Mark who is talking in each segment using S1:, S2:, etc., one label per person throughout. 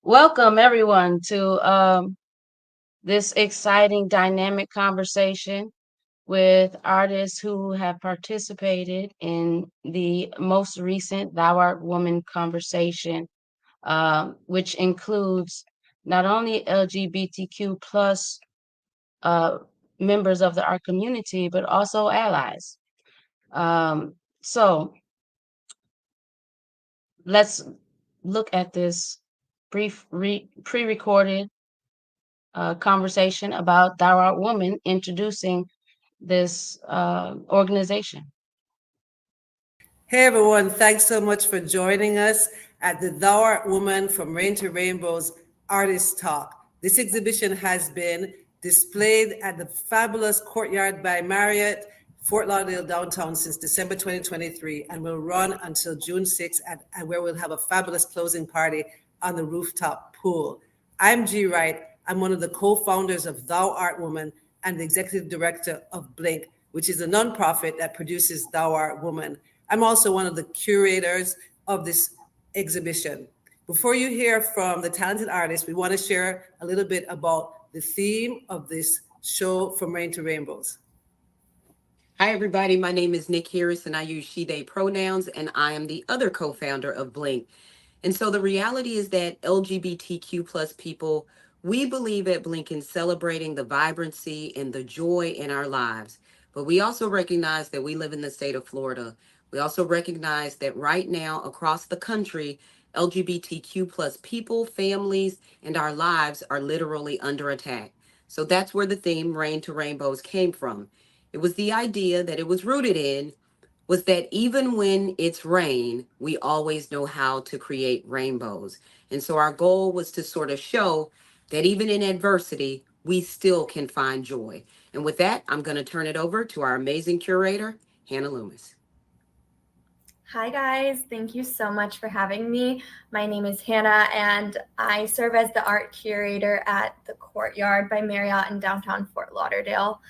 S1: Welcome everyone to this exciting dynamic conversation with artists who have participated in the most recent Thou Art Woman conversation, which includes not only LGBTQ plus uh, members of the art community, but also allies. So let's look at this brief pre-recorded conversation about Thou Art Woman introducing this organization.
S2: Hey everyone, thanks so much for joining us at the Thou Art Woman from Rain to Rainbow's Artist Talk. This exhibition has been displayed at the fabulous Courtyard by Marriott, Fort Lauderdale downtown since December 2023 and will run until June 6th and where we'll have a fabulous closing party on the rooftop pool. I'm G. Wright. I'm one of the co-founders of Thou Art Woman and the executive director of BLINC, which is a nonprofit that produces Thou Art Woman. I'm also one of the curators of this exhibition. Before you hear from the talented artists, we want to share a little bit about the theme of this show, From Rain to Rainbows.
S3: Hi, everybody. My name is Nick Harris, and I use she, they pronouns, and I am the other co-founder of BLINC. And so the reality is that LGBTQ plus people, we believe at BLINC in celebrating the vibrancy and the joy in our lives. But we also recognize that we live in the state of Florida. We also recognize that right now across the country, LGBTQ plus people, families, and our lives are literally under attack. So that's where the theme Rain to Rainbows came from. It was the idea that it was rooted in was that even when it's rain, we always know how to create rainbows. And so our goal was to sort of show that even in adversity, we still can find joy. And with that, I'm going to turn it over to our amazing curator, Hannah Loomis.
S4: Hi guys, thank you so much for having me. My name is Hannah and I serve as the art curator at the Courtyard by Marriott in downtown Fort Lauderdale.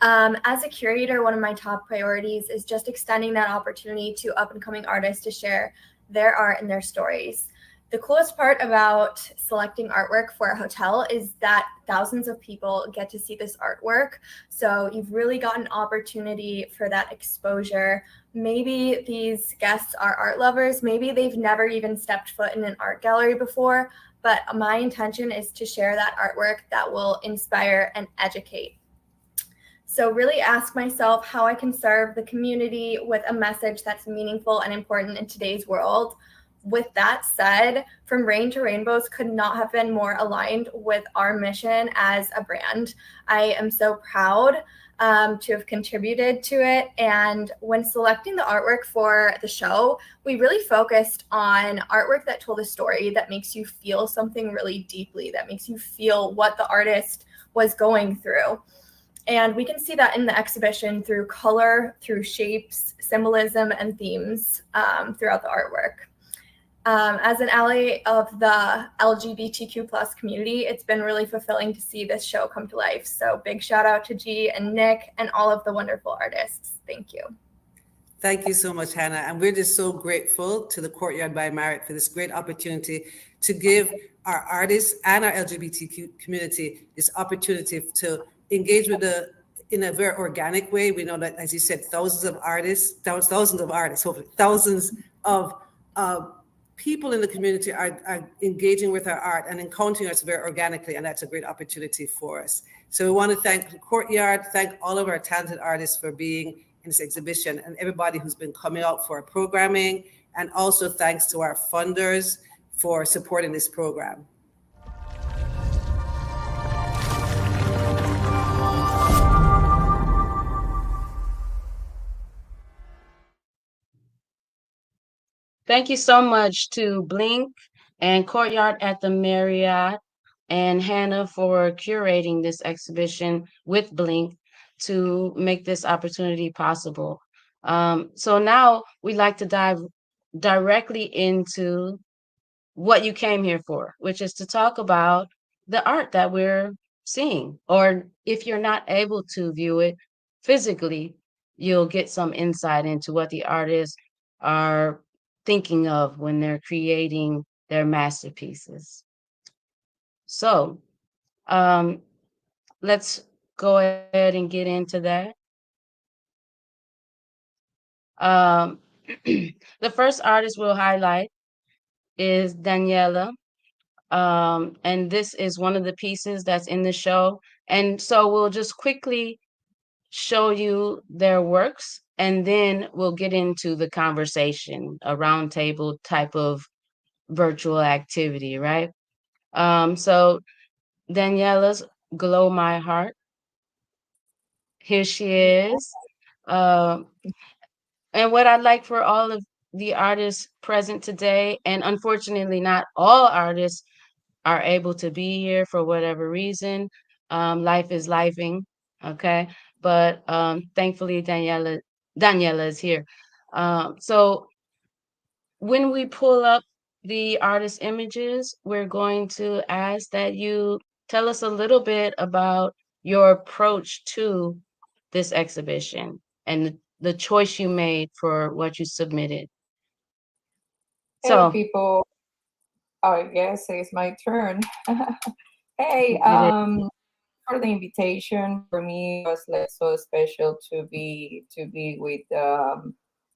S4: As a curator, one of my top priorities is just extending that opportunity to up-and-coming artists to share their art and their stories. The coolest part about selecting artwork for a hotel is that thousands of people get to see this artwork. So you've really got an opportunity for that exposure. Maybe these guests are art lovers. Maybe they've never even stepped foot in an art gallery before. But my intention is to share that artwork that will inspire and educate. So really ask myself how I can serve the community with a message that's meaningful and important in today's world. With that said, From Rain to Rainbows could not have been more aligned with our mission as a brand. I am so proud to have contributed to it. And when selecting the artwork for the show, we really focused on artwork that told a story that makes you feel something really deeply, that makes you feel what the artist was going through. And we can see that in the exhibition through color, through shapes, symbolism, and themes throughout the artwork. As an ally of the LGBTQ plus community, it's been really fulfilling to see this show come to life. So big shout out to G and Nick and all of the wonderful artists. Thank you.
S2: Thank you so much, Hannah. And we're just so grateful to the Courtyard by Marriott for this great opportunity to give our artists and our LGBTQ community this opportunity to engage with in a very organic way. We know that, as you said, thousands of artists, hopefully thousands of people in the community are engaging with our art and encountering us very organically, and that's a great opportunity for us. So we want to thank the Courtyard, thank all of our talented artists for being in this exhibition, and everybody who's been coming out for our programming, and also thanks to our funders for supporting this program.
S1: Thank you so much to BLINC and Courtyard at the Marriott and Hannah for curating this exhibition with BLINC to make this opportunity possible. So now we'd like to dive directly into what you came here for, which is to talk about the art that we're seeing. Or if you're not able to view it physically, you'll get some insight into what the artists are thinking of when they're creating their masterpieces. So, um, let's go ahead and get into that. Um, the first artist we'll highlight is Daniela. And this is one of the pieces that's in the show. And so we'll just quickly show you their works, and then we'll get into the conversation, a roundtable type of virtual activity, right? So Daniela's Glow My Heart. Here she is. Um, and what I'd like for all of the artists present today, and unfortunately, not all artists are able to be here for whatever reason. Life is lifing, okay? But thankfully, Daniela is here. So when we pull up the artist images, we're going to ask that you tell us a little bit about your approach to this exhibition and the choice you made for what you submitted.
S5: Hey
S1: So,
S5: people, I guess it's my turn. Hey,
S1: it is.
S5: for the invitation. For me, it was like so special to be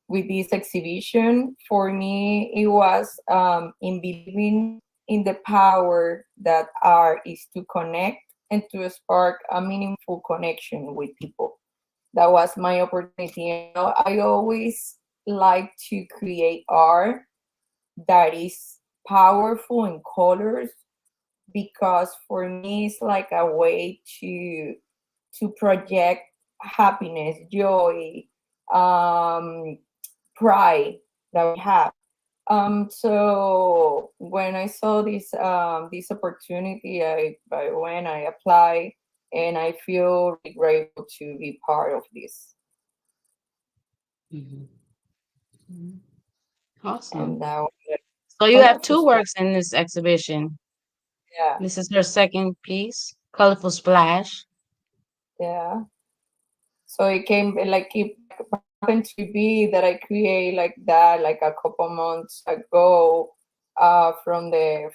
S5: with this exhibition. For me, it was in believing in the power that art is to connect and to spark a meaningful connection with people. That was my opportunity. I always like to create art that is powerful in colors, because for me it's like a way to project happiness, joy, um, pride that we have. So when I saw this opportunity, I went, I applied, and I feel really grateful to be part of this.
S1: Mhm. Mhm. Awesome.
S5: And now,
S1: So you have
S5: colorful
S1: two
S5: splash.
S1: works in this exhibition.
S5: Yeah,
S1: This is her second piece, Colorful Splash.
S5: yeah. So it came like it happened to be that I create like that like a couple months ago, from the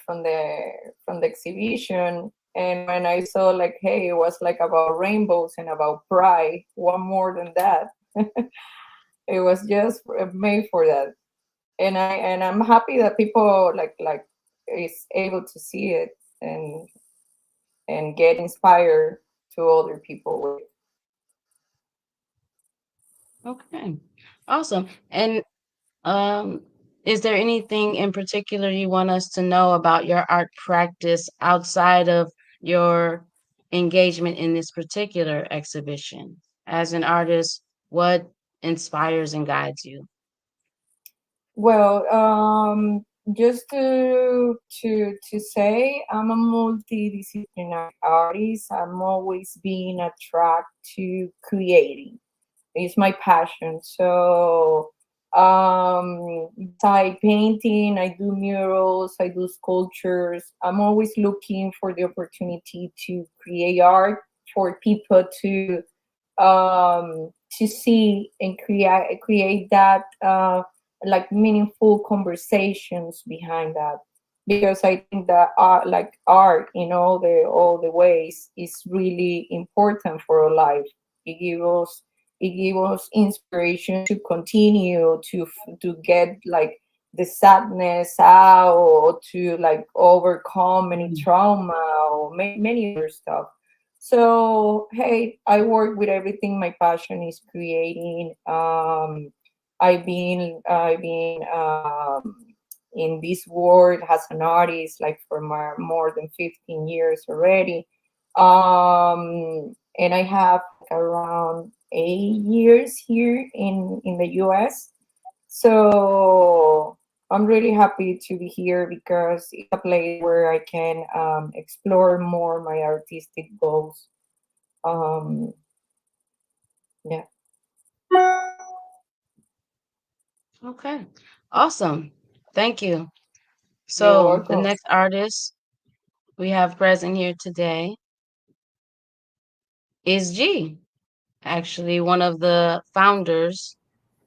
S5: exhibition. And when I saw like, hey, it was like about rainbows and about pride, one more than that. It was just made for that. And I'm happy that people like is able to see it and get inspired to other people with.
S1: Okay. Awesome. And um, is there anything in particular you want us to know about your art practice outside of your engagement in this particular exhibition? As an artist, what inspires and guides you?
S5: Well, just to say, I'm a multidisciplinary artist. I'm always being attracted to creating. It's my passion. So, besides painting, I do murals, I do sculptures. I'm always looking for the opportunity to create art for people to see and create that like meaningful conversations behind that, because I think that art in all the ways is really important for our life. It gives us it gives us inspiration to continue to get like the sadness out, or to like overcome any
S1: Mm.
S5: trauma, or many other stuff. So hey, I work with everything. My passion is creating. I've been in this world as an artist like for more than 15 years already. And I have like around 8 years here in the US. So I'm really happy to be here because it's a place where I can explore more my artistic goals. Um, yeah,
S1: Okay. Awesome. Thank you.
S5: you're
S1: So the
S5: welcome.
S1: next artist we have present here today is G, actually one of the founders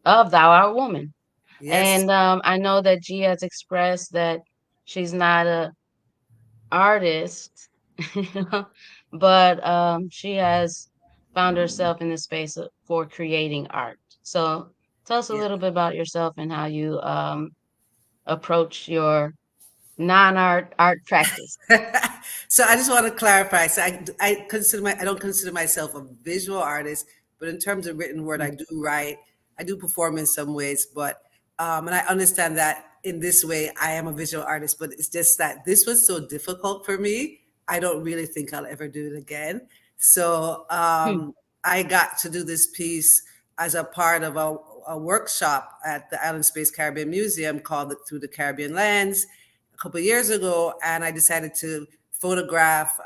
S1: of Thou Art Woman.
S2: Yes.
S1: And I know that G has expressed that she's not artist, but she has found herself in the space for creating art. So tell us a
S2: Yeah.
S1: little bit about yourself and how you approach your non-art practice.
S2: So I just want to clarify. So I don't consider myself a visual artist, but in terms of written word, I do write. I do perform in some ways, but and I understand that in this way I am a visual artist. But it's just that this was so difficult for me. I don't really think I'll ever do it again. So
S1: Hmm.
S2: I got to do this piece as a part of a workshop at the Island Space Caribbean Museum called Through the Caribbean Lens a couple of years ago, and I decided to photograph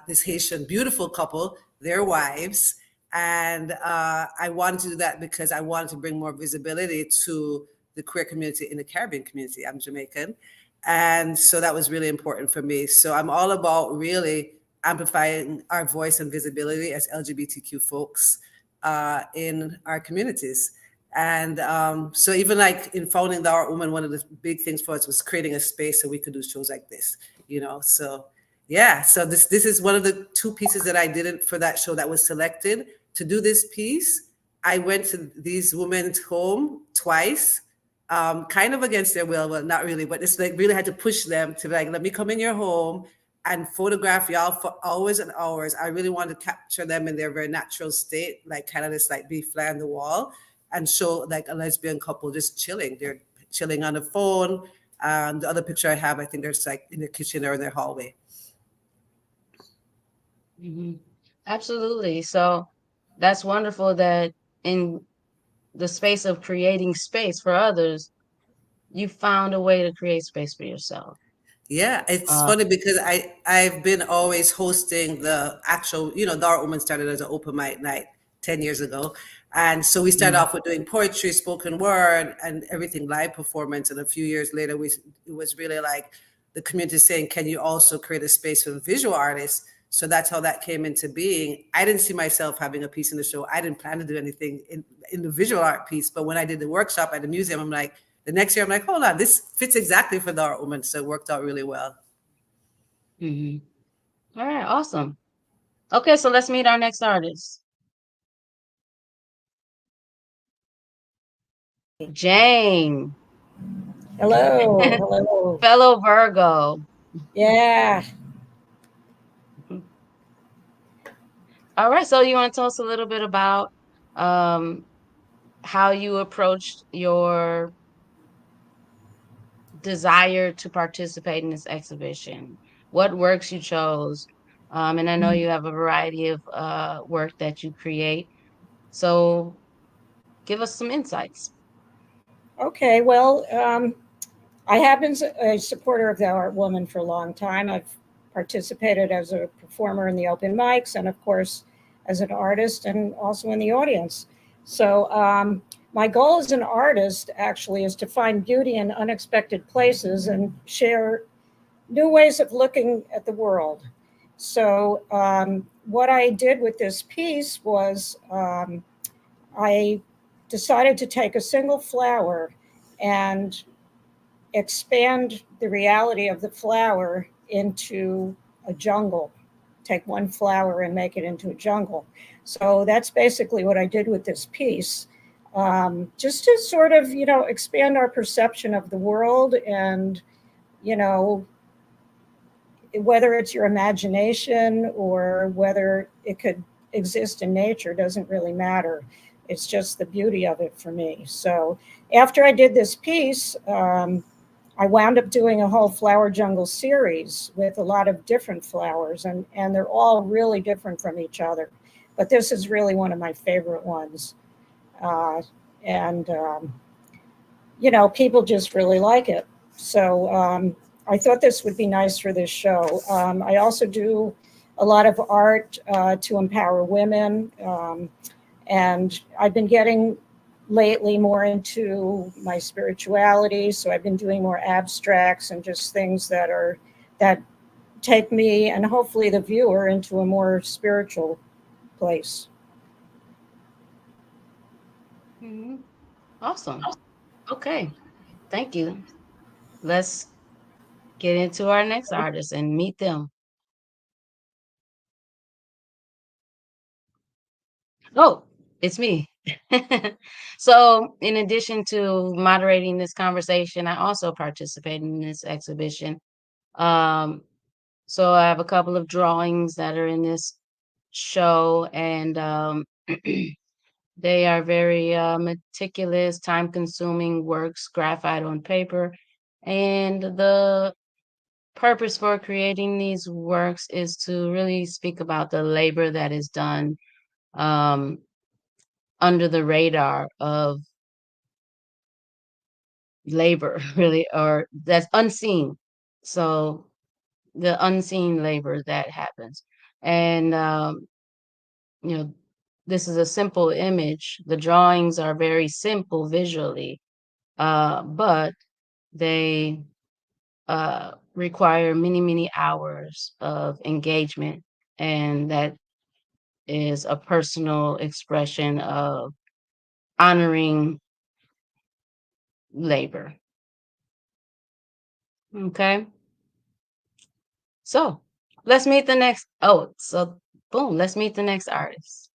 S2: this Haitian beautiful couple, their wives, and I wanted to do that because I wanted to bring more visibility to the queer community in the Caribbean community. I'm Jamaican, and so that was really important for me. So I'm all about really amplifying our voice and visibility as LGBTQ folks in our communities. And so even like in founding the Art Woman, one of the big things for us was creating a space so we could do shows like this, you know. So yeah, so this is one of the two pieces that I did for that show that was selected to do this piece. I went to these women's home twice, kind of against their will, well, not really, but it's like really had to push them to like, let me come in your home and photograph y'all for hours and hours. I really wanted to capture them in their very natural state, like kind of this like be fly on the wall and show like a lesbian couple just chilling. They're chilling on the phone. The other picture I have, I think there's like in the kitchen or in their hallway.
S1: Hmm. Absolutely. So that's wonderful that in the space of creating space for others, you found a way to create space for yourself.
S2: Yeah, it's
S1: Uh,
S2: funny because I've been always hosting the actual, you know, Dark Woman started as an open mic night 10 years ago. And so we started
S1: mm,
S2: off with doing poetry, spoken word, and everything live performance. And a few years later, it was really like the community saying, can you also create a space for visual artists? So that's how that came into being. I didn't see myself having a piece in the show. I didn't plan to do anything in the visual art piece. But when I did the workshop at the museum, I'm like, the next year, I'm like, hold on, this fits exactly for the art woman. So it worked out really well.
S1: mhm. All right, awesome. Okay, so let's meet our next artist. Jane,
S6: Hello, hello.
S1: fellow Virgo.
S6: Yeah.
S1: All right, so you want to tell us a little bit about um, how you approached your desire to participate in this exhibition, what works you chose, and I know you have a variety of work that you create. So give us some insights.
S6: Okay. Well, I have been a supporter of the Art Woman for a long time. I've participated as a performer in the open mics and, of course, as an artist and also in the audience. So, my goal as an artist actually is to find beauty in unexpected places and share new ways of looking at the world. So, what I did with this piece was I decided to take a single flower and expand the reality of the flower into a jungle. Take one flower and make it into a jungle. So that's basically what I did with this piece. Just to sort of, expand our perception of the world and, you know, whether it's your imagination or whether it could exist in nature doesn't really matter. It's just the beauty of it for me. So after I did this piece, I wound up doing a whole flower jungle series with a lot of different flowers, and they're all really different from each other. But this is really one of my favorite ones. Uh, and people just really like it. So I thought this would be nice for this show. I also do a lot of art to empower women. And I've been getting lately more into my spirituality. So I've been doing more abstracts and just things that take me and hopefully the viewer into a more spiritual place.
S1: Awesome. Okay, thank you. Let's get into our next artist and meet them. Oh, it's me. So, in addition to moderating this conversation, I also participate in this exhibition. Um, so I have a couple of drawings that are in this show, and they are very meticulous, time-consuming works, graphite on paper. And the purpose for creating these works is to really speak about the labor that is done um, under the radar of labor, really, or that's unseen. So the unseen labor that happens. And, you know, this is a simple image. The drawings are very simple visually, but they require many, many hours of engagement. And that is a personal expression of honoring labor. Okay. So let's meet the next. Oh, so boom, let's meet the next artist.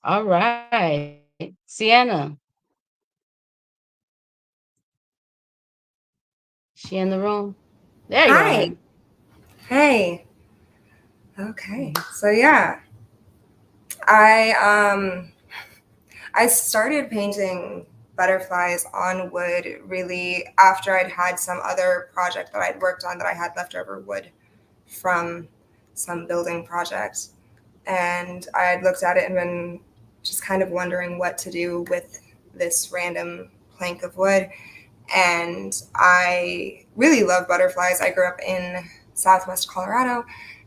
S1: All right. Sienna. She in the room? There you are.
S7: Hi. Hey. Okay. So yeah, I I started painting butterflies on wood really after I'd had some other project that I'd worked on that I had leftover wood from some building project. And I had looked at it and been just kind of wondering what to do with this random plank of wood. And I really love butterflies. I grew up in Southwest Colorado,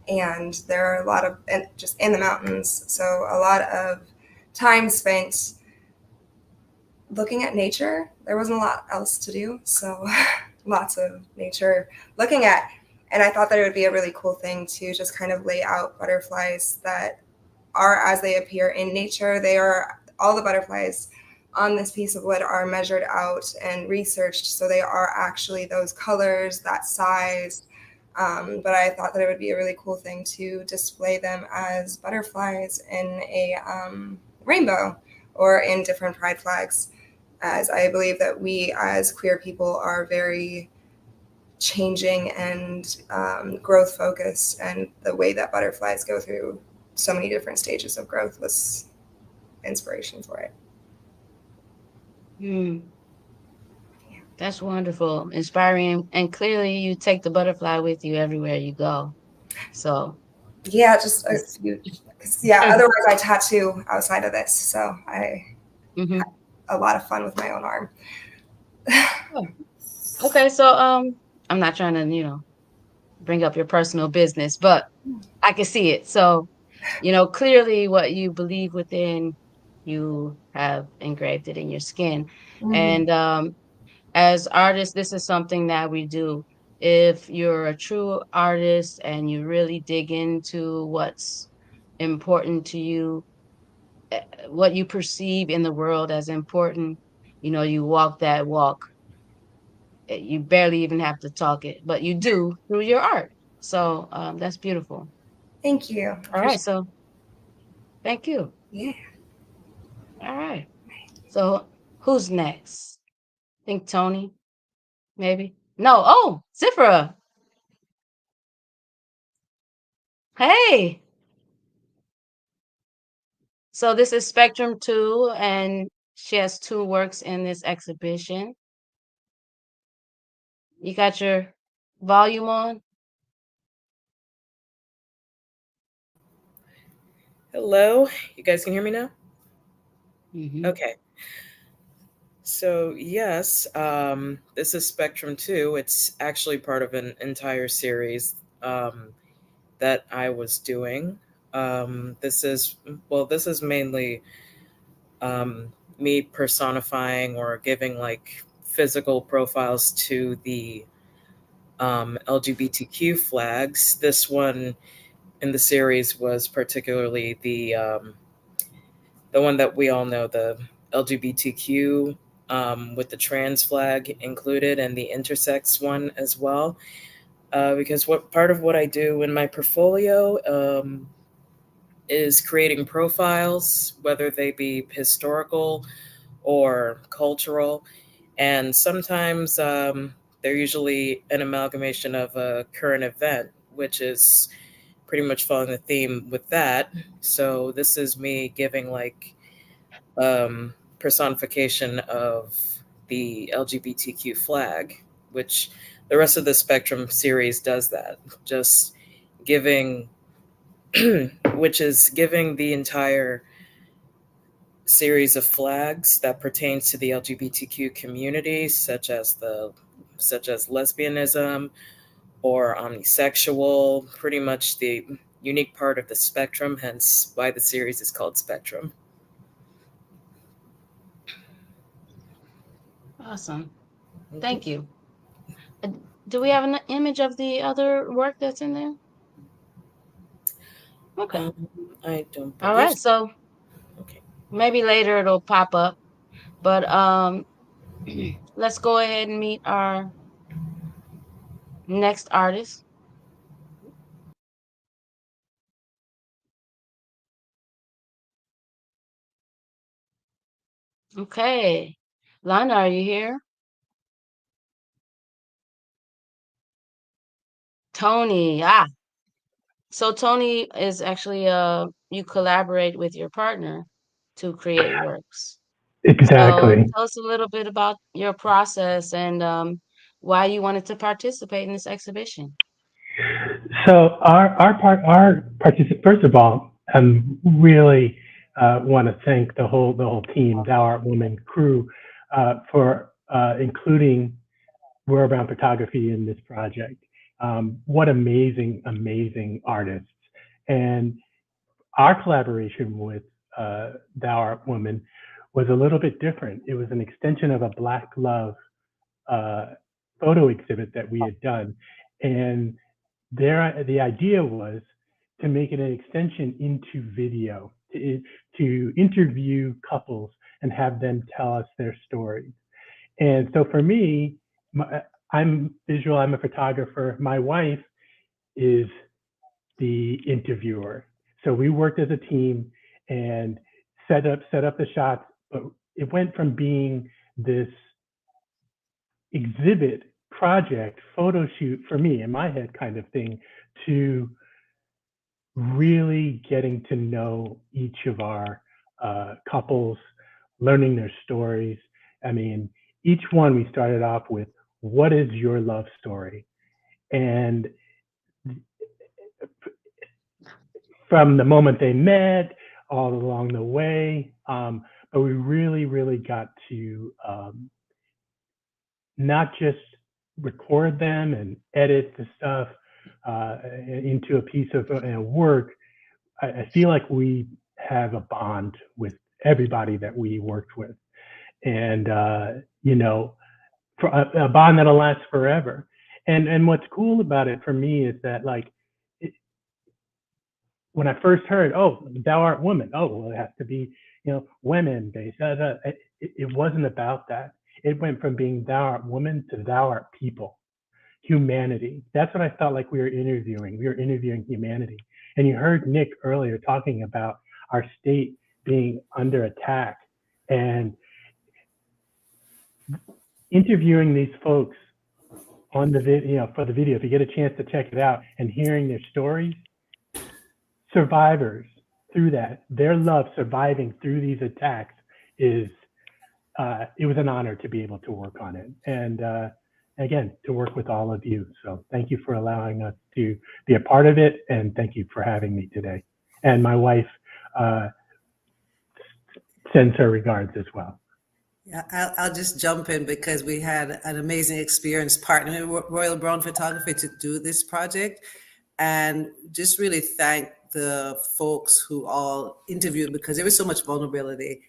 S7: and there are a lot of just in the mountains. So a lot of time spent looking at nature. There wasn't a lot else to do, so lots of nature looking at. And I thought that it would be a really cool thing to just kind of lay out butterflies that are as they appear in nature. They are all the butterflies on this piece of wood are measured out and researched, so they are actually those colors, that size. But I thought that it would be a really cool thing to display them as butterflies in a rainbow or in different pride flags, as I believe that we as queer people are very changing and growth focused, and the way that butterflies go through so many different stages of growth was inspiration for it.
S1: That's wonderful, inspiring, and clearly you take the butterfly with you everywhere you go. So
S7: yeah, just otherwise I tattoo outside of this, so I had a lot of fun with my own arm.
S1: Okay, so I'm not trying to, bring up your personal business, but I can see it. So, clearly what you believe within, you have engraved it in your skin. And as artists, this is something that we do. If you're a true artist and you really dig into what's important to you, what you perceive in the world as important, you walk that walk. You barely even have to talk it, but you do through your art. So that's beautiful.
S7: Thank you.
S1: All right. So thank you.
S7: Yeah.
S1: All right. So who's next? I think Tony, maybe. No. Oh, Zipporah. Hey. So this is Spectrum 2, and she has 2 works in this exhibition. You got your volume on?
S8: Hello, you guys can hear me now?
S1: Mm-hmm.
S8: Okay. So yes, this is Spectrum 2. It's actually part of an entire series that I was doing. This is mainly me personifying or giving like physical profiles to the LGBTQ flags. This one in the series was particularly the one that we all know, the LGBTQ with the trans flag included and the intersex one as well. Because part of what I do in my portfolio is creating profiles, whether they be historical or cultural. And sometimes they're usually an amalgamation of a current event, which is pretty much following the theme with that. So this is me giving like personification of the LGBTQ flag, which the rest of the Spectrum series does that. Just giving, which is giving the entire series of flags that pertains to the LGBTQ community, such as lesbianism or omnisexual, pretty much the unique part of the spectrum, hence why the series is called Spectrum.
S1: Awesome. Thank you. Do we have an image of the other work that's in there? Okay.
S8: I don't believe
S1: All right. So
S8: okay.
S1: maybe later it'll pop up. But let's go ahead and meet our next artist. Okay. Lana, are you here? Tony. So Tony is actually you collaborate with your partner to create works. So
S9: Exactly.
S1: tell us a little bit about your process and why you wanted to participate in this exhibition.
S9: So our participant. First of all, really want to thank the whole team, Thou Art Woman crew, for including Royal Brown Photography in this project. What amazing artists! And our collaboration with Thou Art Woman was a little bit different. It was an extension of a Black Love photo exhibit that we had done, and the idea was to make it an extension into video, to interview couples and have them tell us their stories. And so for me, I'm visual, I'm a photographer. My wife is the interviewer. So we worked as a team and set up the shots, but it went from being this exhibit project photo shoot for me in my head kind of thing to really getting to know each of our couples, learning their stories. I mean, each one we started off with, what is your love story? And from the moment they met all along the way, but we really got to not just record them and edit the stuff into a piece of work. I feel like we have a bond with everybody that we worked with, and for a bond that'll last forever. And what's cool about it for me is that, like, when I first heard, oh, Thou Art Woman, oh, well, it has to be, women based. It wasn't about that. It went from being Thou Art Woman to Thou Art People, humanity. That's what I felt like we were interviewing. We were interviewing humanity. And you heard Nick earlier talking about our state being under attack, and interviewing these folks on the video, for the video, if you get a chance to check it out, and hearing their stories, survivors through that, their love surviving through these attacks is, it was an honor to be able to work on it. And again, to work with all of you. So thank you for allowing us to be a part of it. And thank you for having me today. And my wife sends her regards as well.
S2: Yeah, I'll just jump in because we had an amazing experience partnering with Royal Brown Photography to do this project, and just really thank the folks who all interviewed, because there was so much vulnerability.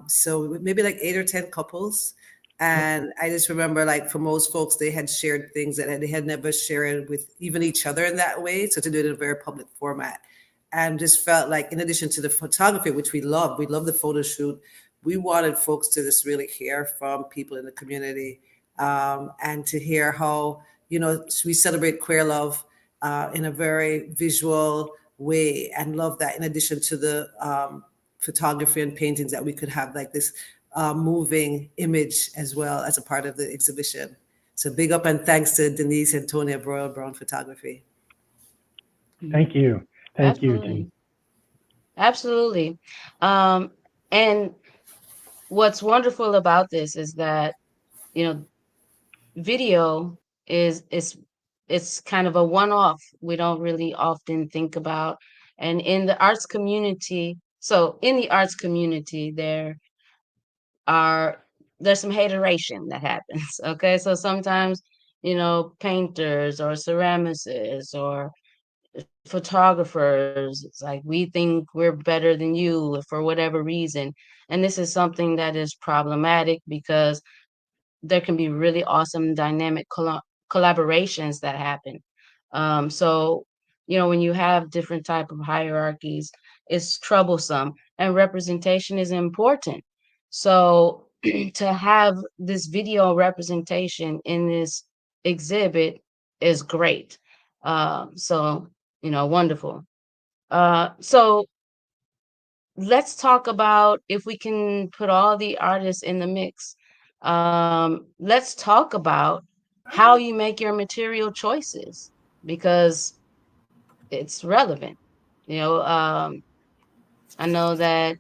S2: So maybe like 8 or 10 couples. And I just remember, like, for most folks, they had shared things that they had never shared with even each other in that way. So to do it in a very public format, and just felt like, in addition to the photography, which we love the photo shoot, we wanted folks to just really hear from people in the community, and to hear how, we celebrate queer love in a very visual way, and love that in addition to the photography and paintings, that we could have like this moving image as well as a part of the exhibition. So big up and thanks to Denise and Tony of Royal Brown Photography.
S9: Thank you. Thank you,
S1: Absolutely.
S9: Jean.
S1: Absolutely. And what's wonderful about this is that, you know, video is it's kind of a one-off. We don't really often think about. And in the arts community, are there's some hateration that happens. Okay. So sometimes, painters or ceramicists or photographers, it's like we think we're better than you for whatever reason. And this is something that is problematic because there can be really awesome dynamic collaborations that happen. So, when you have different type of hierarchies, it's troublesome, and representation is important. So to have this video representation in this exhibit is great. So, wonderful. So let's talk about, if we can put all the artists in the mix. Let's talk about how you make your material choices, because it's relevant. I know that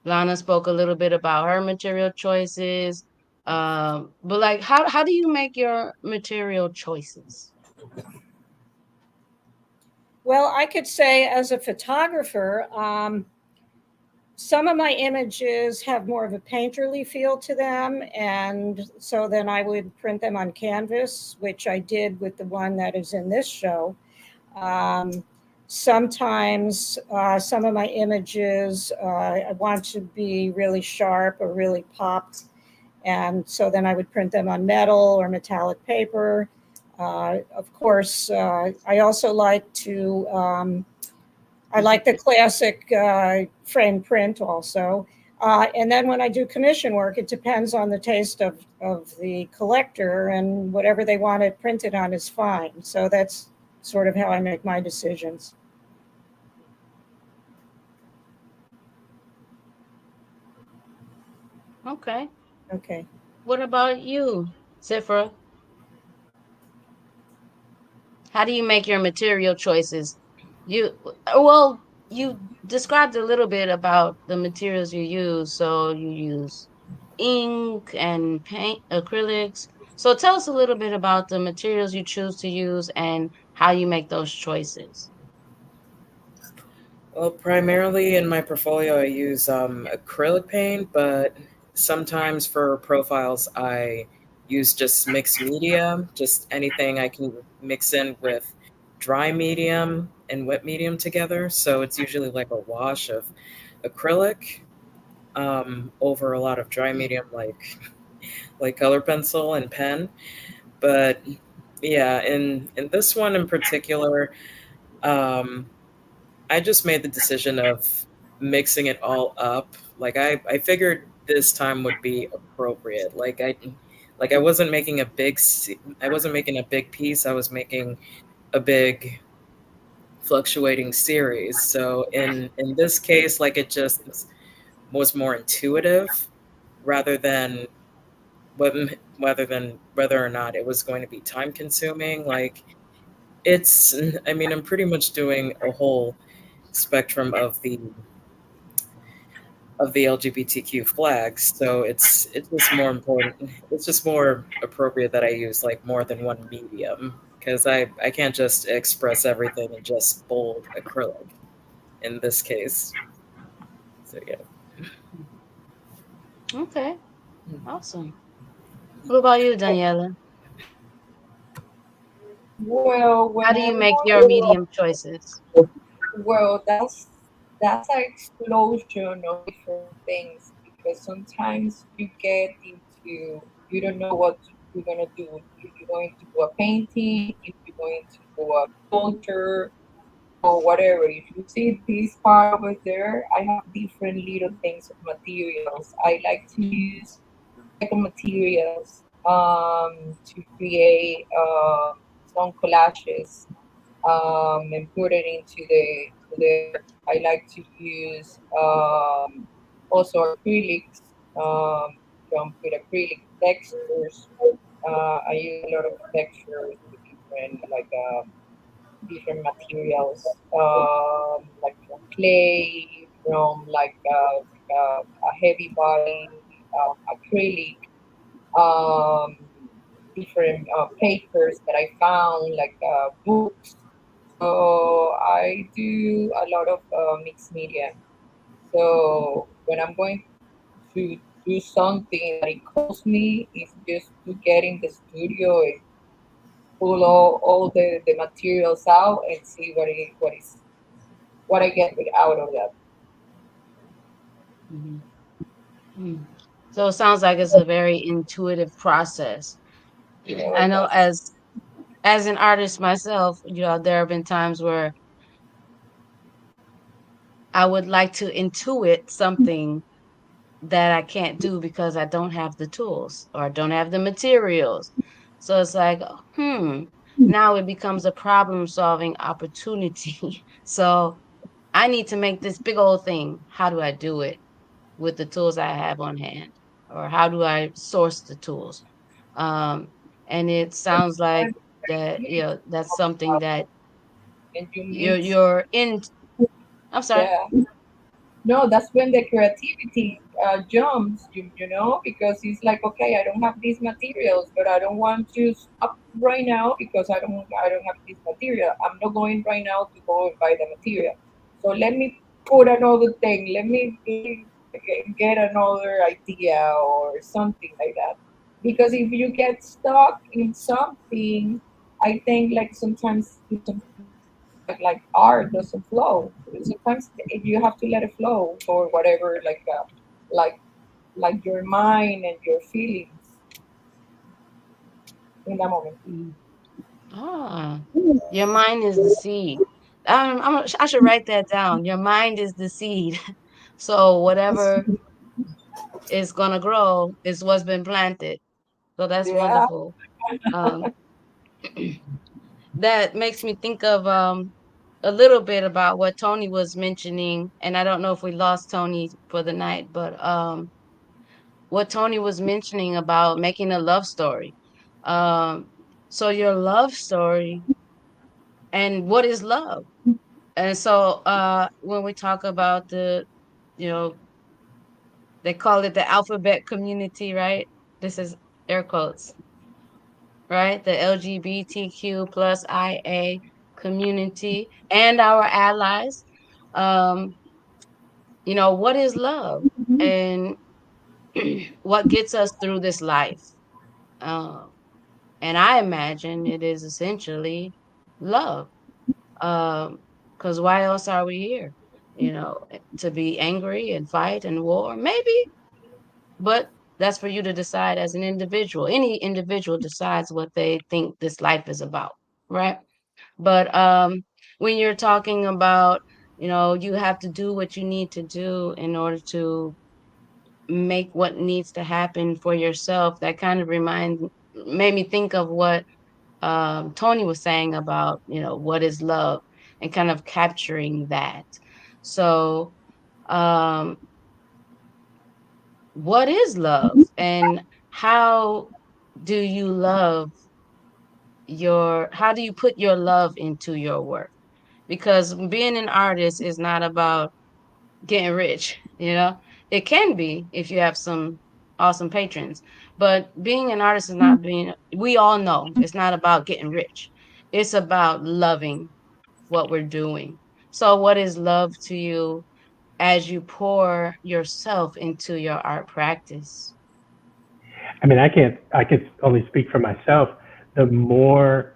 S1: Lana spoke a little bit about her material choices. But like, how do you make your material choices?
S6: Well, I could say as a photographer, some of my images have more of a painterly feel to them. And so then I would print them on canvas, which I did with the one that is in this show. Sometimes some of my images I want to be really sharp or really popped. And so then I would print them on metal or metallic paper. Of course, I also like to I like the classic frame print also. And then when I do commission work, it depends on the taste of the collector, and whatever they want it printed on is fine. So that's sort of how I make my decisions.
S1: Okay.
S6: Okay.
S1: What about you, Zipporah? How do you make your material choices? You described a little bit about the materials you use. So you use ink and paint, acrylics. So tell us a little bit about the materials you choose to use and how you make those choices.
S8: Well, primarily in my portfolio, I use acrylic paint, but sometimes for profiles, I use just mixed media, just anything I can mix in with dry medium and wet medium together. So it's usually like a wash of acrylic over a lot of dry medium, like color pencil and pen. But yeah, in this one in particular, um, I just made the decision of mixing it all up. Like I figured this time would be appropriate. I wasn't making I wasn't making a big piece. I was making a big fluctuating series. So in this case, like it just was more intuitive rather than whether or not it was going to be time consuming. Like it's I mean, I'm pretty much doing a whole spectrum of the LGBTQ flags. So it's just more important. It's just more appropriate that I use like more than one medium, because I can't just express everything in just bold acrylic in this case. So yeah.
S1: Okay, awesome. What about you, Daniela?
S5: Well, when
S1: How do
S5: I'm
S1: you make your
S5: on,
S1: medium choices?
S5: well, that's an explosion of different things, because sometimes you get into, you don't know what you're gonna do. If you're going to do a painting, if you're going to do a sculpture, or whatever. If you see this part over there, I have different little things of materials. I like to use recycled materials to create some collages and put it into the art. I like to use also acrylics from with acrylic textures. I use a lot of textures with different different materials, like from clay, from a heavy body acrylic, um, different papers that I found, like books. So I do a lot of mixed media. So when I'm going to do something that it costs me, is just to get in the studio and pull all the materials out and see what I get out of that.
S1: Mhm. Mm. So it sounds like it's a very intuitive process.
S5: Yeah,
S1: I know
S5: that's
S1: as an artist myself, there have been times where I would like to intuit something that I can't do because I don't have the tools or I don't have the materials. So it's like, now it becomes a problem solving opportunity. So I need to make this big old thing. How do I do it with the tools I have on hand? Or how do I source the tools? Um, and it sounds like that, that's something that
S5: and you
S1: you're
S5: mix.
S1: you're in. I'm sorry.
S5: Yeah, no, that's when the creativity jumps, you know, because it's like, okay, I don't have these materials, but I don't want to stop right now because I don't have this material. I'm not going right now to go and buy the material. So let me put another thing. Let me get another idea or something like that. Because if you get stuck in something, I think like sometimes like art doesn't flow. Sometimes you have to let it flow for whatever, like like your mind and your feelings in that moment.
S1: Mm. Ah, your mind is the seed. I should write that down. Your mind is the seed. So whatever is gonna grow is what's been planted. So that's
S5: Yeah.
S1: wonderful. Um, that makes me think of a little bit about what Tony was mentioning, and I don't know if we lost Tony for the night, but what Tony was mentioning about making a love story. Um, so your love story and what is love? And so when we talk about you know, they call it the alphabet community, right? This is air quotes, right? The LGBTQ plus IA community and our allies. Um, what is love and what gets us through this life? Uh, and I imagine it is essentially love. Because why else are we here? To be angry and fight and war, maybe, but that's for you to decide as an individual. Any individual decides what they think this life is about, right? But when you're talking about, you have to do what you need to do in order to make what needs to happen for yourself, that kind of made me think of what Tony was saying about, what is love and kind of capturing that. So, um, what is love and how do you how do you put your love into your work? Because being an artist is not about getting rich, it can be if you have some awesome patrons, but being an artist is not we all know it's not about getting rich. It's about loving what we're doing. So what is love to you as you pour yourself into your art practice?
S9: I mean, I can only speak for myself. The more,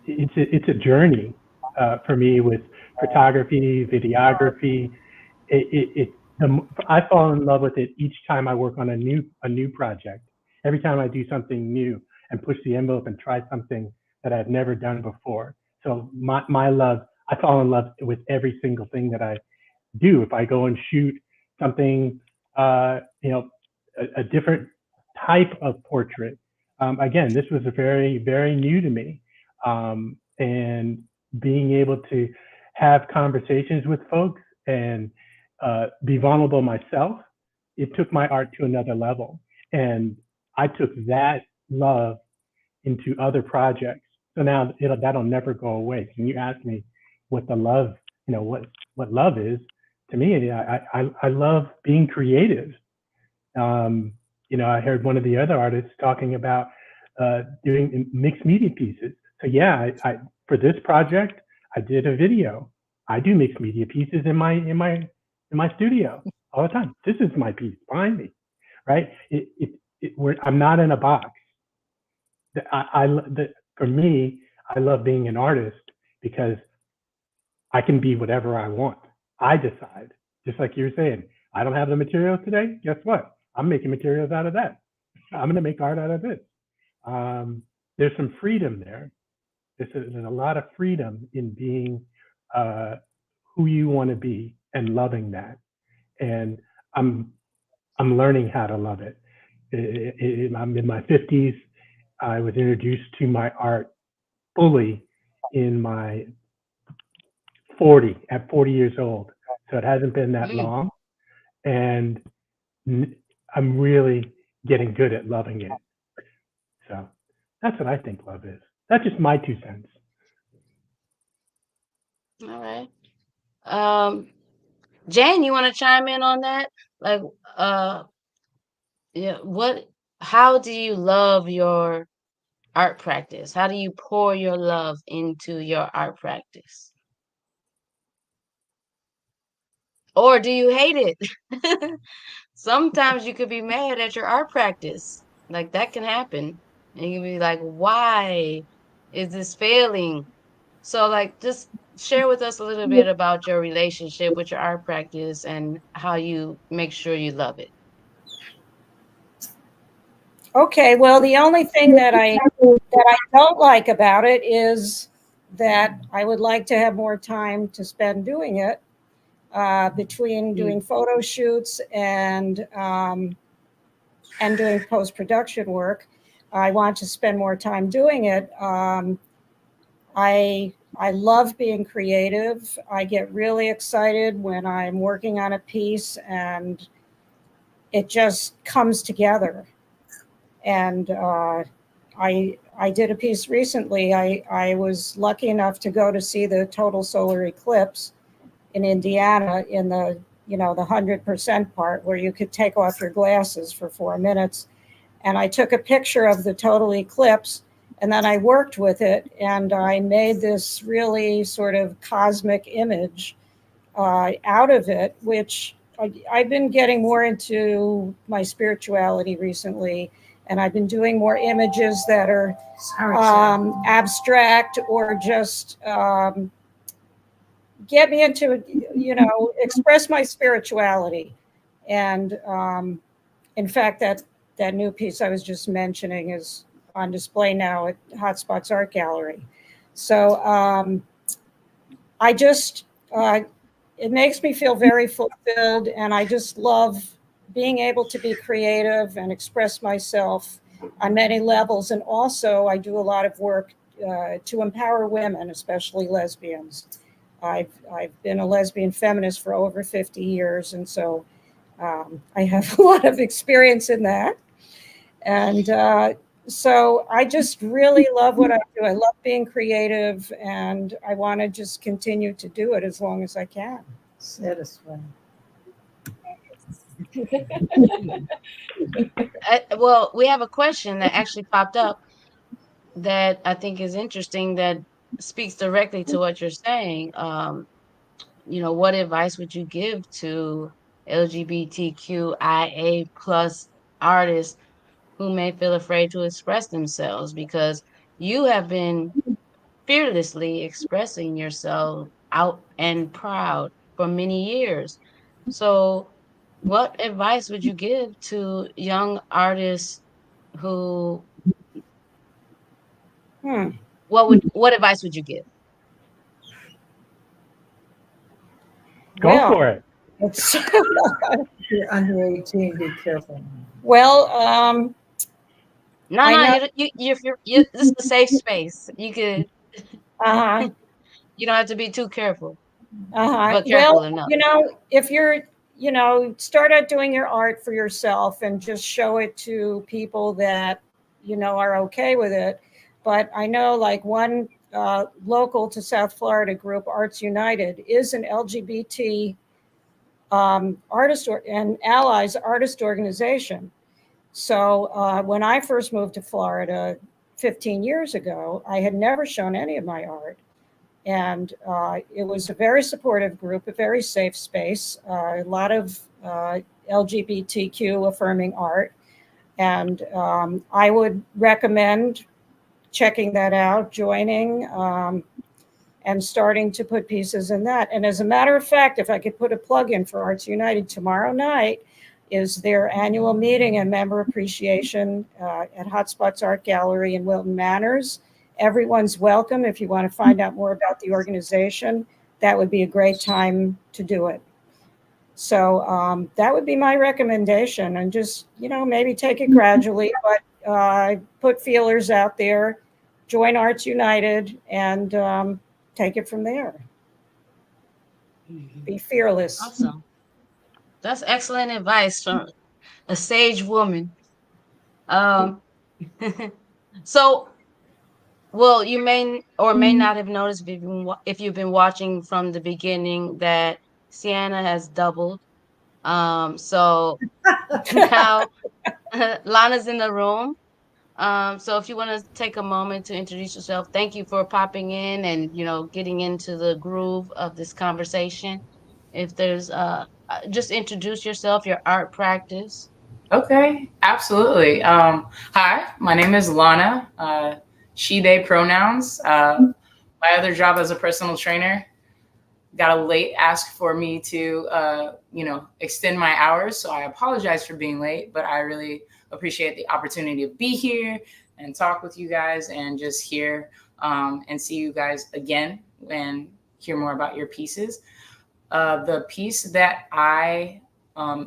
S9: it's a journey for me with photography, videography. I fall in love with it each time I work on a new project. Every time I do something new and push the envelope and try something that I've never done before, So my love, I fall in love with every single thing that I do. If I go and shoot something, you know, a different type of portrait. Again, this was a very new to me, and being able to have conversations with folks and be vulnerable myself, it took my art to another level. And I took that love into other projects. So now that'll never go away. Can you ask me what the love, you know, what love is? To me, I love being creative. You know, I heard one of the other artists talking about doing mixed media pieces. So yeah, I for this project, I did a video. I do mixed media pieces in my studio all the time. This is my piece behind me, right? I'm not in a box. For me, I love being an artist because I can be whatever I want. I decide, just like you were saying, I don't have the materials today. Guess what? I'm making materials out of that. I'm going to make art out of this. There's some freedom there. There's a lot of freedom in being who you want to be and loving that. And I'm learning how to love it. I'm in my 50s. I was introduced to my art fully in my at 40 years old. So it hasn't been that long. And I'm really getting good at loving it. So that's what I think love is. That's just my 2 cents.
S1: All right. Jan, you want to chime in on that? Like, yeah, how do you love your art practice? How do you pour your love into your art practice? Or do you hate it? Sometimes you could be mad at your art practice. Like that can happen. And you can be like, why is this failing? So like just share with us a little bit about your relationship with your art practice and how you make sure you love it.
S6: Okay, well, the only thing that I don't like about it is that I would like to have more time to spend doing it, between doing photo shoots and doing post-production work. I want to spend more time doing it. I love being creative. I get really excited when I'm working on a piece and it just comes together. And I did a piece recently. I was lucky enough to go to see the total solar eclipse in Indiana in the 100% part where you could take off your glasses for 4 minutes. And I took a picture of the total eclipse and then I worked with it and I made this really sort of cosmic image out of it, which I've been getting more into my spirituality recently. And I've been doing more images that are abstract or just get me into, express my spirituality. And in fact, that new piece I was just mentioning is on display now at Hotspots Art Gallery. So I just, it makes me feel very fulfilled, and I just love being able to be creative and express myself on many levels. And also I do a lot of work to empower women, especially lesbians. I've been a lesbian feminist for over 50 years. And so I have a lot of experience in that. And so I just really love what I do. I love being creative, and I want to just continue to do it as long as I can.
S10: Satisfying.
S1: Well, we have a question that actually popped up that I think is interesting, that speaks directly to what you're saying. What advice would you give to LGBTQIA plus artists who may feel afraid to express themselves? Because you have been fearlessly expressing yourself out and proud for many years. So what advice would you give to young artists who what advice would you give?
S9: Go
S6: Well,
S9: for it.
S6: it's
S2: If you're under 18, be careful.
S6: well,
S1: No,
S6: I
S1: no,
S6: know.
S1: this is a safe space. You could,
S6: Uh-huh.
S1: you don't have to be too careful,
S6: Uh-huh.
S1: but careful
S6: Well,
S1: enough.
S6: if you're, start out doing your art for yourself and just show it to people that, are okay with it. But I know like one local to South Florida group, Arts United, is an LGBT and allies artist organization. So when I first moved to Florida 15 years ago, I had never shown any of my art. And it was a very supportive group, a very safe space, a lot of LGBTQ affirming art. And I would recommend checking that out, joining, and starting to put pieces in that. And as a matter of fact, if I could put a plug in for Arts United, tomorrow night is their annual meeting and member appreciation at Hotspots Art Gallery in Wilton Manors. Everyone's welcome. If you want to find out more about the organization, that would be a great time to do it. So that would be my recommendation, and just, maybe take it gradually, but put feelers out there, join Arts United, and take it from there. Be fearless.
S1: Awesome. That's excellent advice from a sage woman. Um, so, well, you may or may not have noticed if you've been watching from the beginning that Sienna has doubled. So now Lana's in the room. So if you want to take a moment to introduce yourself, thank you for popping in and, getting into the groove of this conversation. If there's just introduce yourself, your art practice.
S10: Okay, absolutely. Hi, my name is Lana. She, they pronouns. My other job as a personal trainer got a late ask for me to, extend my hours. So I apologize for being late, but I really appreciate the opportunity to be here and talk with you guys and just hear and see you guys again and hear more about your pieces. The piece that I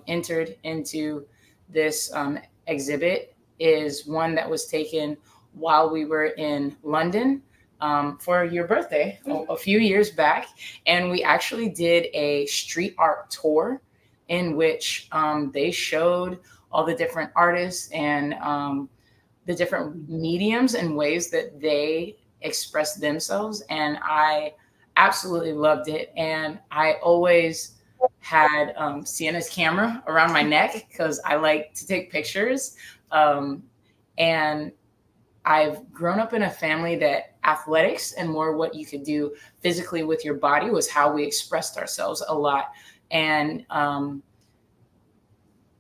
S10: entered into this exhibit is one that was taken while we were in London for your birthday a few years back. And we actually did a street art tour in which they showed all the different artists and the different mediums and ways that they express themselves. And I absolutely loved it. And I always had Sienna's camera around my neck because I like to take pictures. And I've grown up in a family that athletics and more what you could do physically with your body was how we expressed ourselves a lot. And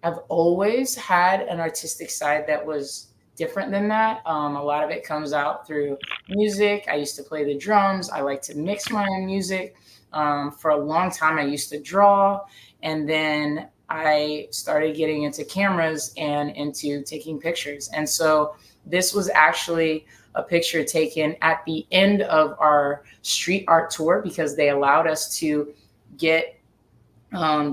S10: I've always had an artistic side that was different than that. A lot of it comes out through music. I used to play the drums. I like to mix my own music. For a long time, I used to draw. And then I started getting into cameras and into taking pictures. And so this was actually a picture taken at the end of our street art tour because they allowed us to get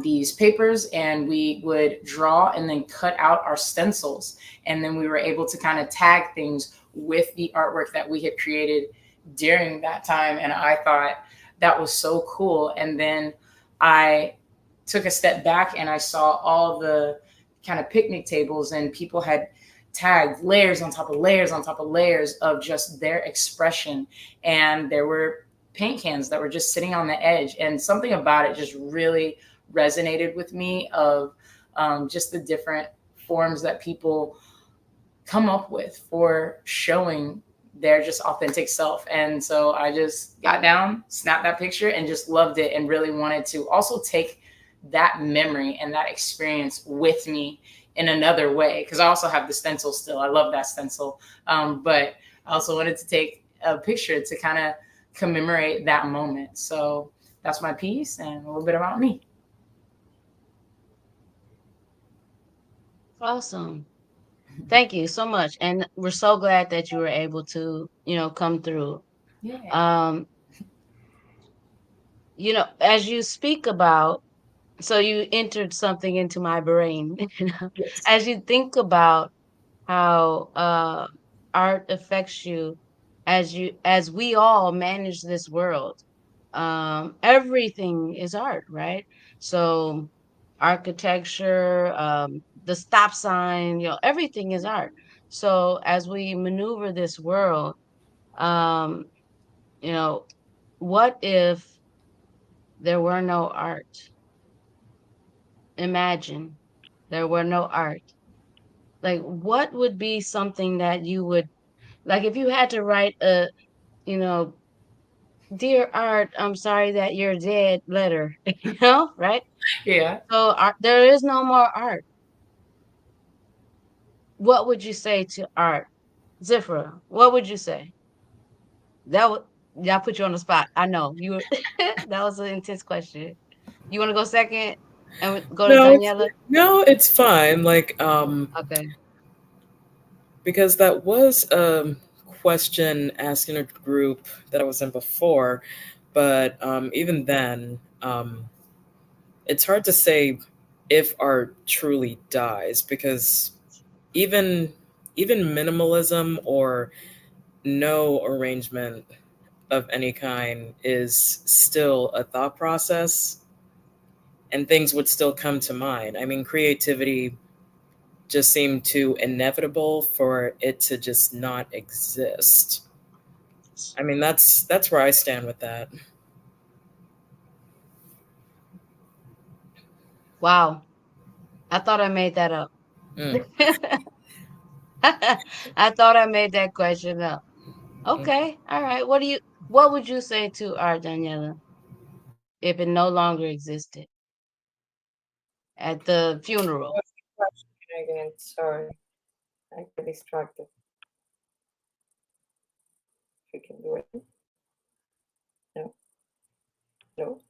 S10: these papers and we would draw and then cut out our stencils. And then we were able to kind of tag things with the artwork that we had created during that time. And I thought that was so cool. And then I took a step back and I saw all the kind of picnic tables and people had tagged layers on top of layers on top of layers of just their expression. And there were paint cans that were just sitting on the edge. And something about it just really resonated with me of just the different forms that people come up with for showing their just authentic self. And so I just got down, snapped that picture and just loved it and really wanted to also take that memory and that experience with me in another way. Cause I also have the stencil still. I love that stencil. But I also wanted to take a picture to kind of commemorate that moment. So that's my piece and a little bit about me.
S1: Awesome. Thank you so much. And we're so glad that you were able to, come through.
S10: Yeah.
S1: you know, as you speak about, so you entered something into my brain, you know,
S10: Yes.
S1: as you think about how art affects you as we all manage this world. Everything is art, right? So architecture, the stop sign, you know, everything is art. So as we maneuver this world, um, you know, what if there were no art? Imagine there were no art. Like, what would be something that you would like if you had to write a, you know, dear art, I'm sorry that you're dead letter, you know, right?
S10: Yeah.
S1: So there is no more art. What would you say to art? Zipporah, what would you say? That would, y'all put you on the spot. I know you were, that was an intense question. You want to go second and go to
S8: No, it's
S1: Daniela?
S8: no, it's fine. Like,
S1: Okay.
S8: because that was a question asked in a group that I was in before, but even then, it's hard to say if art truly dies because even even minimalism or no arrangement of any kind is still a thought process and things would still come to mind. I mean, creativity just seemed too inevitable for it to just not exist. I mean, that's where I stand with that.
S1: Wow. I thought I made that up.
S8: Mm,
S1: I thought I made that question up.
S8: mm.
S1: Okay. All right. What would you say to art, Daniela, if it no longer existed at the funeral?
S5: What's the question again? Sorry, I got distracted. You can do it. No, no.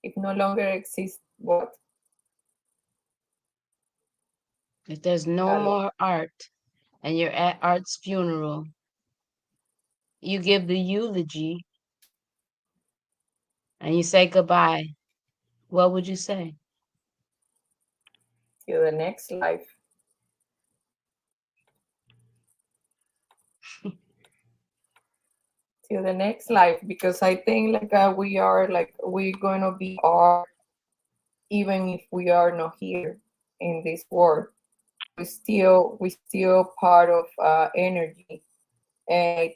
S5: If no longer exists, what?
S1: If there's no
S5: Hello.
S1: more art and you're at art's funeral, you give the eulogy and you say goodbye, what would you say?
S5: Till the next life. Till the next life, because I think like we're gonna be art even if we are not here in this world. We still part of energy, and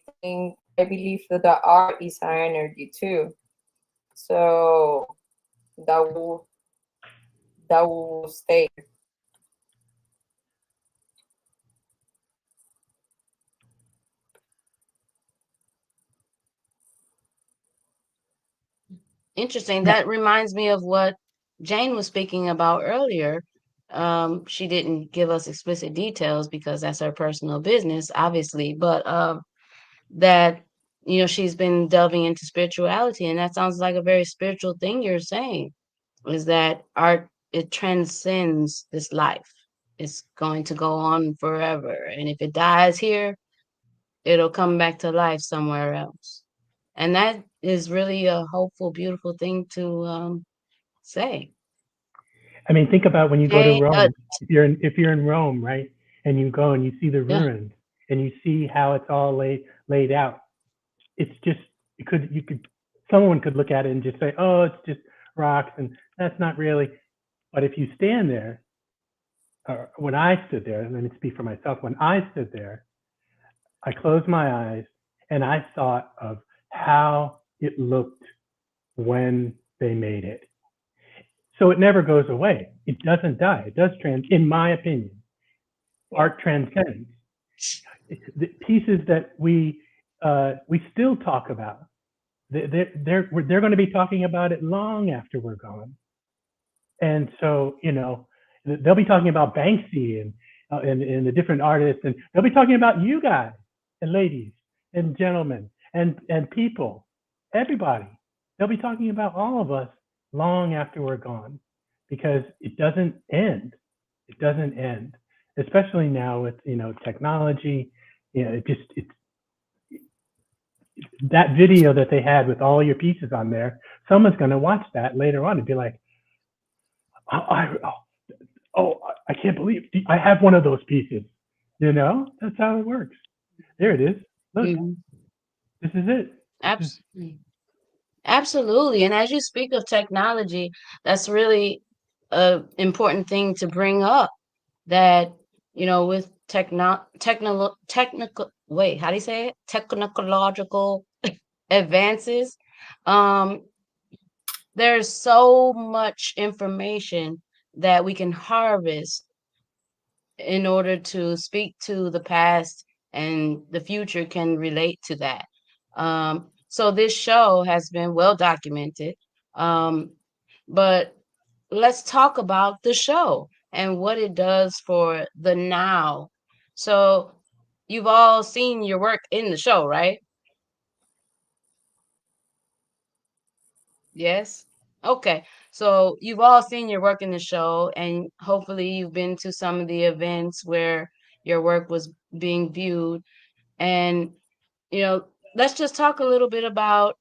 S5: I believe that the art is an energy too. So that will that will stay.
S1: Interesting. That reminds me of what Jane was speaking about earlier. She didn't give us explicit details because that's her personal business, obviously, but that, you know, she's been delving into spirituality, and that sounds like a very spiritual thing you're saying, is that art, it transcends this life. It's going to go on forever. And if it dies here, it'll come back to life somewhere else. And that is really a hopeful, beautiful thing to say.
S9: I mean, think about when you go to
S1: Hey,
S9: Rome. If you're in Rome, right, and you go and you see the
S1: yeah,
S9: ruins and you see how it's all laid out. It's just you could someone could look at it and just say, oh, it's just rocks, and that's not really. But if you stand there, or when I stood there, and let me speak for myself, when I stood there, I closed my eyes and I thought of how it looked when they made it. So it never goes away. It doesn't die. It does in my opinion. Art transcends. The pieces that we still talk about. They're going to be talking about it long after we're gone. And so, you know, they'll be talking about Banksy and the different artists, and they'll be talking about you guys and ladies and gentlemen and people, everybody. They'll be talking about all of us long after we're gone, because it doesn't end. It doesn't end, especially now with, you know, technology. You know, that video that they had with all your pieces on there, someone's going to watch that later on and be like, I can't believe I have one of those pieces. You know, that's how it works. There it is. Look, this is it.
S1: Absolutely. Absolutely. And as you speak of technology, that's really an important thing to bring up, that, you know, with technical, wait, how do you say it? Technological advances. Um, there's so much information that we can harvest in order to speak to the past, and the future can relate to that. So this show has been well documented. But let's talk about the show and what it does for the now. So you've all seen your work in the show, right? Yes. Okay. So you've all seen your work in the show, and hopefully you've been to some of the events where your work was being viewed. And, you know, let's just talk a little bit about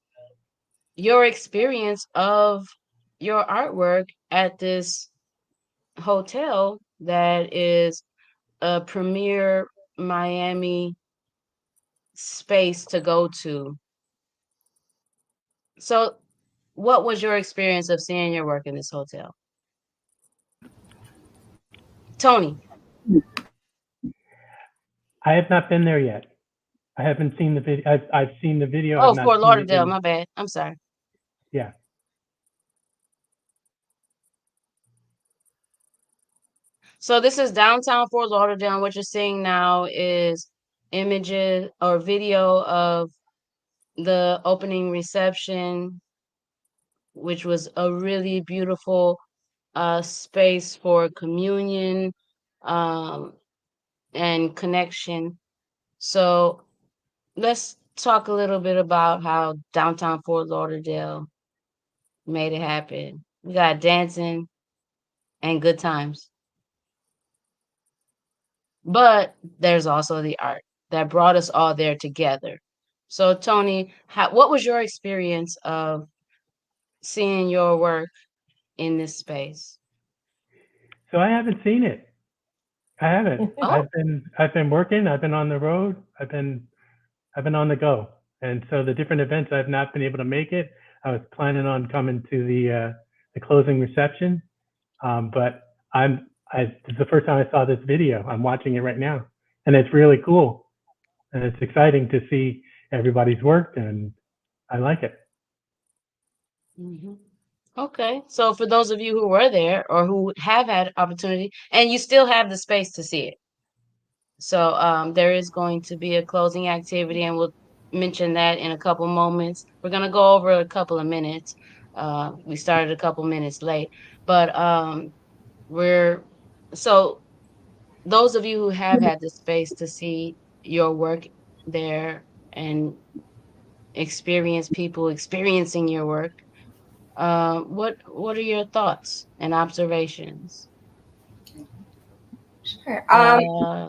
S1: your experience of your artwork at this hotel that is a premier Miami space to go to. So, what was your experience of seeing your work in this hotel? Tony.
S9: I have not been there yet. I haven't seen the video. I've seen the video.
S1: Oh,
S9: I've not
S1: Fort
S9: seen it
S1: Lauderdale,
S9: in-
S1: my bad. I'm sorry.
S9: Yeah.
S1: So this is downtown Fort Lauderdale. What you're seeing now is images or video of the opening reception, which was a really beautiful space for communion and connection. So let's talk a little bit about how downtown Fort Lauderdale made it happen. We got dancing and good times. But there's also the art that brought us all there together. So Tony, what was your experience of seeing your work in this space?
S9: So I haven't seen it. I haven't.
S1: Oh.
S9: I've been working. I've been on the road. I've been on the go, and so the different events I've not been able to make it. I was planning on coming to the closing reception, but this is the first time I saw this video. I'm watching it right now, and it's really cool, and it's exciting to see everybody's work, and I like it.
S1: Mm-hmm. Okay, so for those of you who were there or who have had opportunity, and you still have the space to see it. So there is going to be a closing activity, and we'll mention that in a couple moments. We're going to go over a couple of minutes. We started a couple minutes late, but so those of you who have had the space to see your work there and experience people experiencing your work, what are your thoughts and observations?
S7: Sure.
S1: Yeah.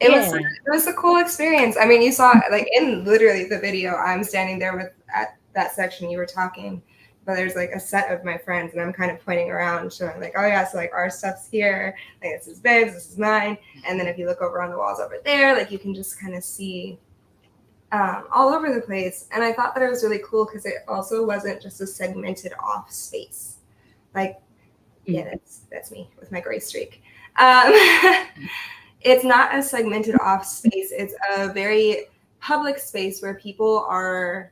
S7: It was a cool experience. I mean, you saw like in literally the video, I'm standing there at that section you were talking, but there's like a set of my friends and I'm kind of pointing around showing like, oh yeah, so like our stuff's here, like this is Bib's, this is mine. And then if you look over on the walls over there, like you can just kind of see all over the place. And I thought that it was really cool because it also wasn't just a segmented off space. Like, yeah, that's me with my gray streak. It's not a segmented off space. It's a very public space where people are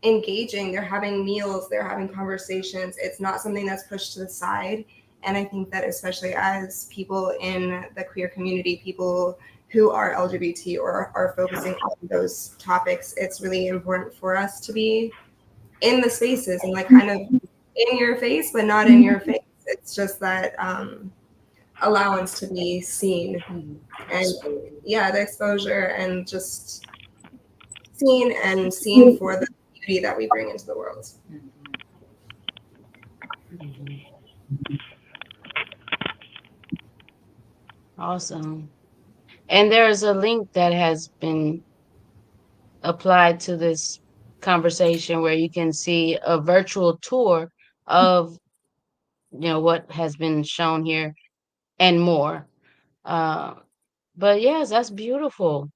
S7: engaging. They're having meals. They're having conversations. It's not something that's pushed to the side. And I think that especially as people in the queer community, people who are LGBT or are focusing on those topics, it's really important for us to be in the spaces and like kind of in your face, but not in your face. It's just that allowance to be seen and yeah, the exposure and just seen for the beauty that we bring into the world.
S1: Awesome. And there's a link that has been applied to this conversation where you can see a virtual tour of what has been shown here and more. Uh, but yes, that's beautiful.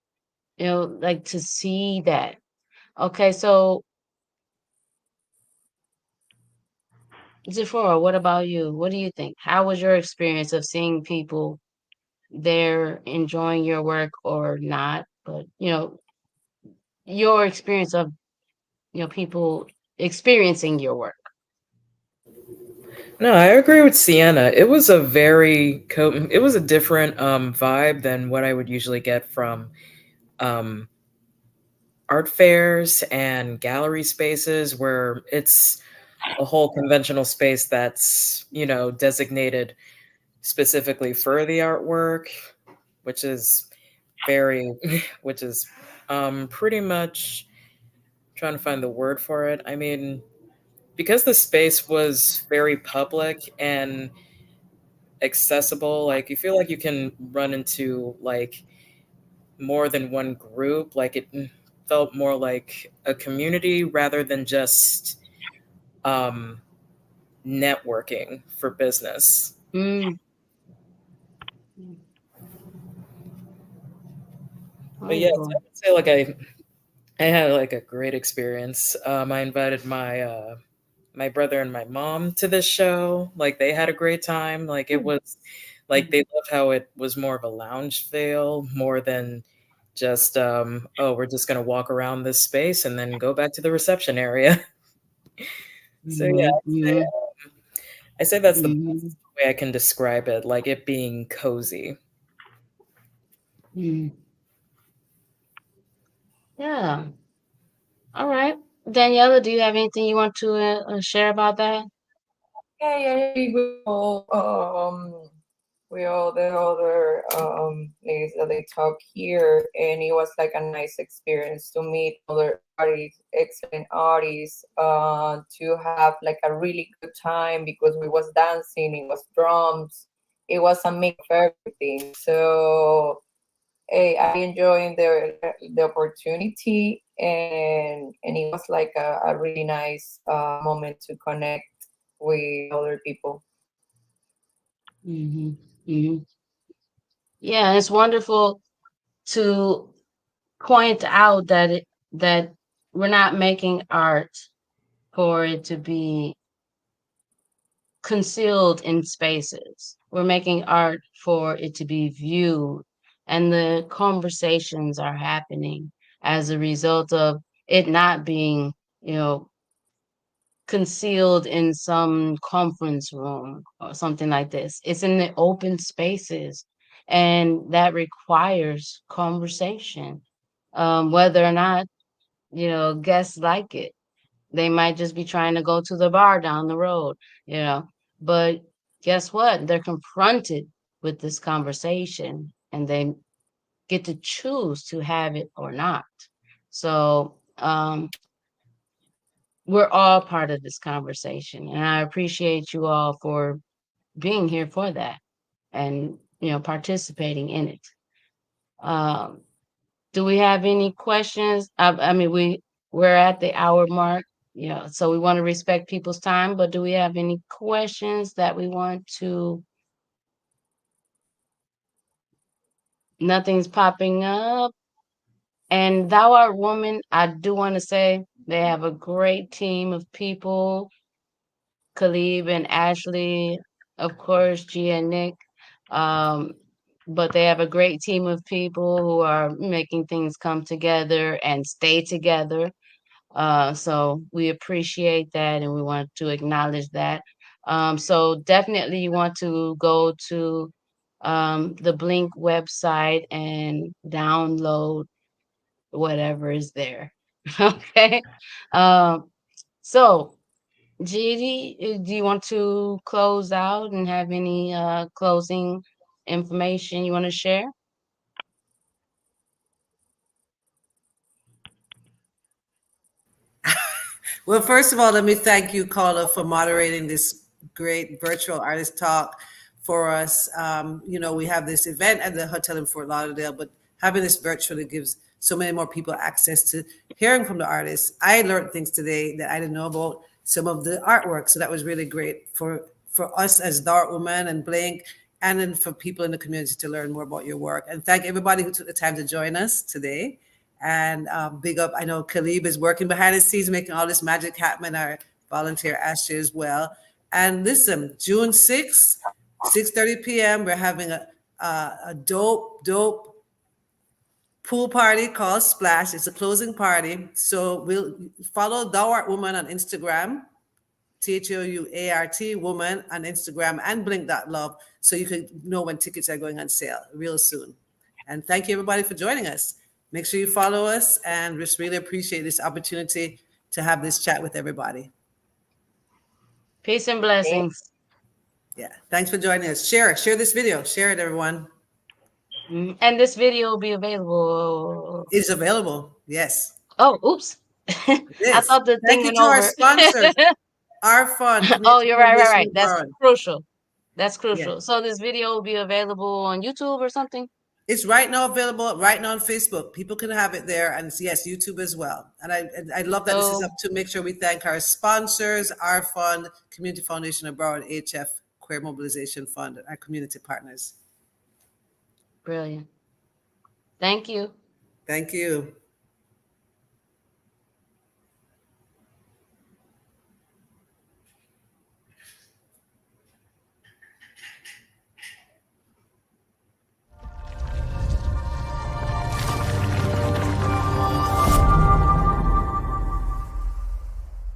S1: Like to see that. Okay, so Zipporah, what about you? What do you think? How was your experience of seeing people there enjoying your work or not? But your experience of people experiencing your work.
S8: No, I agree with Sienna. It was a it was a different vibe than what I would usually get from um, art fairs and gallery spaces where it's a whole conventional space that's, designated specifically for the artwork, which is very, which is pretty much trying to find the word for it. I mean, because the space was very public and accessible, like you feel like you can run into like more than one group. Like it felt more like a community rather than just um, networking for business.
S1: Mm.
S8: But yes,
S1: Wonderful.
S8: I would say like I had like a great experience. I invited my brother and my mom to this show. Like they had a great time. Like it was like they loved how it was more of a lounge feel more than just oh, we're just gonna walk around this space and then go back to the reception area. So yeah,
S1: Mhm, mhm,
S8: I say that's the
S1: mhm,
S8: best way I can describe it, like it being cozy.
S1: mhm. Yeah. All right. Daniela, do you have anything you want to share about that?
S5: Yeah, yeah, yeah. We all the other ladies that they talk here, and it was like a nice experience to meet other artists, excellent artists, to have like a really good time because we was dancing, it was drums, it was a mix of everything. So hey, I enjoyed the opportunity, and it was like a really nice moment to connect with other people.
S1: Hmm. Hmm. Yeah, it's wonderful to point out that we're not making art for it to be concealed in spaces. We're making art for it to be viewed, and the conversations are happening as a result of it not being, you know, concealed in some conference room or something like this. It's in the open spaces, and that requires conversation, whether or not, guests like it. They might just be trying to go to the bar down the road, you know. But guess what? They're confronted with this conversation and they get to choose to have it or not. So we're all part of this conversation. And I appreciate you all for being here for that and, participating in it. Um, do we have any questions? I mean, we're at the hour mark, so we want to respect people's time, but do we have any questions that we want to? Nothing's popping up. And Thou Art Woman, I do want to say they have a great team of people, Khalib and Ashley, of course, Gia and Nick. Um, but they have a great team of people who are making things come together and stay together. So we appreciate that and we want to acknowledge that. So definitely you want to go to the BLINC website and download whatever is there. Okay. Um, so Gigi, do you want to close out and have any closing information you want to share?
S2: Well, first of all, let me thank you, Khaulah, for moderating this great virtual artist talk for us. We have this event at the hotel in Fort Lauderdale, but having this virtually gives so many more people access to hearing from the artists. I learned things today that I didn't know about some of the artwork. So that was really great for us as Dark Women and BLINC, and then for people in the community to learn more about your work. And thank everybody who took the time to join us today. And big up, I know Khalib is working behind the scenes, making all this magic happen, our volunteer Ashley as well. And listen, June 6th, 6:30 p.m., we're having a dope pool party called Splash. It's a closing party. So we'll follow Thou Art Woman on Instagram, THOUART Woman on Instagram, and blink.love, so you can know when tickets are going on sale real soon. And thank you everybody for joining us. Make sure you follow us, and just really appreciate this opportunity to have this chat with everybody.
S1: Peace and blessings.
S2: Yeah, thanks for joining us. Share this video. Share it, everyone.
S1: And this video will be available.
S2: It's available. Yes.
S1: Oh, oops. I thought the thing went
S2: to our
S1: over.
S2: sponsors. Our fund.
S1: Oh, you're right. That's
S2: Broward.
S1: crucial. That's crucial.
S2: Yeah.
S1: So this video will be available on YouTube or something?
S2: It's right now available right now on Facebook. People can have it there, and yes, YouTube as well. And I love that this is up to make sure we thank our sponsors, our fund, Community Foundation of Broward, HF, Queer Mobilization Fund, and our community partners.
S1: Brilliant. Thank you.
S2: Thank you.